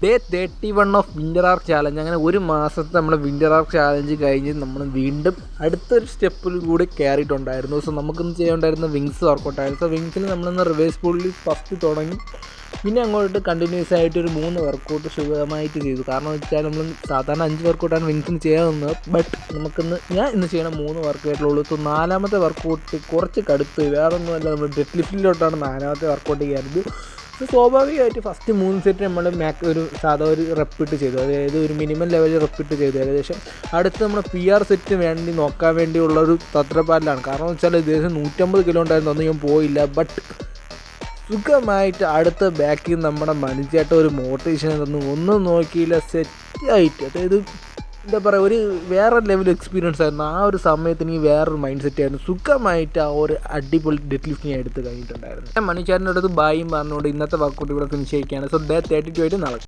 Day 31 of winter arc challenge. അങ്ങനെ ഒരു മാസത്തെ നമ്മുടെ വിൻ്റർ ആർക്ക് ചാലഞ്ച് കഴിഞ്ഞ് നമ്മൾ വീണ്ടും അടുത്തൊരു സ്റ്റെപ്പിൽ കൂടി കയറിയിട്ടുണ്ടായിരുന്നു. സോ നമുക്കിന്ന് ചെയ്യേണ്ടായിരുന്ന വിങ്സ് വർക്കൗട്ടായിരുന്നു. സോ വിങ്സിന് നമ്മളിന്ന് റിവേഴ്സ് പുള്ളി ഫസ്റ്റ് തുടങ്ങി, പിന്നെ അങ്ങോട്ട് കണ്ടിന്യൂസ് ആയിട്ട് ഒരു 3 വർക്കൗട്ട് സുഖമായിട്ട് ചെയ്തു. കാരണം എന്ന് വെച്ചാൽ നമ്മൾ സാധാരണ 5 വർക്കൗട്ടാണ് വിങ്സിന് ചെയ്യാവുന്നത്. ബട്ട് ഞാൻ ഇന്ന് ചെയ്യണ 3 വർക്കൗട്ടിലുള്ളൂ. സോ 4ാമത്തെ വർക്കൗട്ട് കുറച്ച് കടുത്ത്, വേറൊന്നുമല്ല, നമ്മൾ ഡെഡ് ലിഫ്റ്റിലോട്ടാണ് 4ാമത്തെ വർക്കൗട്ട് ചെയ്യാറുണ്ട്. സോ സ്വാഭാവികമായിട്ട് ഫസ്റ്റ് 3 സെറ്റ് നമ്മൾ ഒരു സാധാ ഒരു റെപ്പിട്ട് ചെയ്തു, അതായത് ഒരു മിനിമം ലെവലിൽ റെപ്പിട്ട് ചെയ്തു. ഏകദേശം അടുത്ത് നമ്മൾ PR സെറ്റ് വേണ്ടി നോക്കാൻ വേണ്ടിയുള്ളൊരു തത്രപ്പാടിലാണ്. കാരണം എന്ന് വെച്ചാൽ ഏകദേശം 150 കിലോ ഉണ്ടായിരുന്നു, ഒന്നും ഞാൻ പോയില്ല. ബട്ട് സുഖമായിട്ട് അടുത്ത ബാക്കിൽ നമ്മുടെ മനുഷ്യായിട്ട് ഒരു മോട്ടിവേഷൻ തന്നു, ഒന്നും നോക്കിയില്ല, സെറ്റായിട്ട്. അതായത് എന്താ പറയുക, ഒരു വേറെ ലെവൽ എക്സ്പീരിയൻസ് ആയിരുന്നു. ആ ഒരു സമയത്ത് എനിക്ക് വേറൊരു മൈൻഡ് സെറ്റ് ആയിരുന്നു. സുഖമായിട്ട് ആ ഒരു അടിപൊളി ഡെഡ് ലിഫ്റ്റ് ഞാൻ എടുത്ത് കഴിഞ്ഞിട്ടുണ്ടായിരുന്നു. ഞാൻ മനുഷ്യാരിൻ്റെ അടുത്ത് ബായും പറഞ്ഞുകൊണ്ട് ഇന്നത്തെ വർക്കൗട്ട് ഇവിടെ ഫിനിഷ് ചെയ്യിക്കുകയാണ്. സോ ഡേ 32 ആയിട്ട് നാളെ.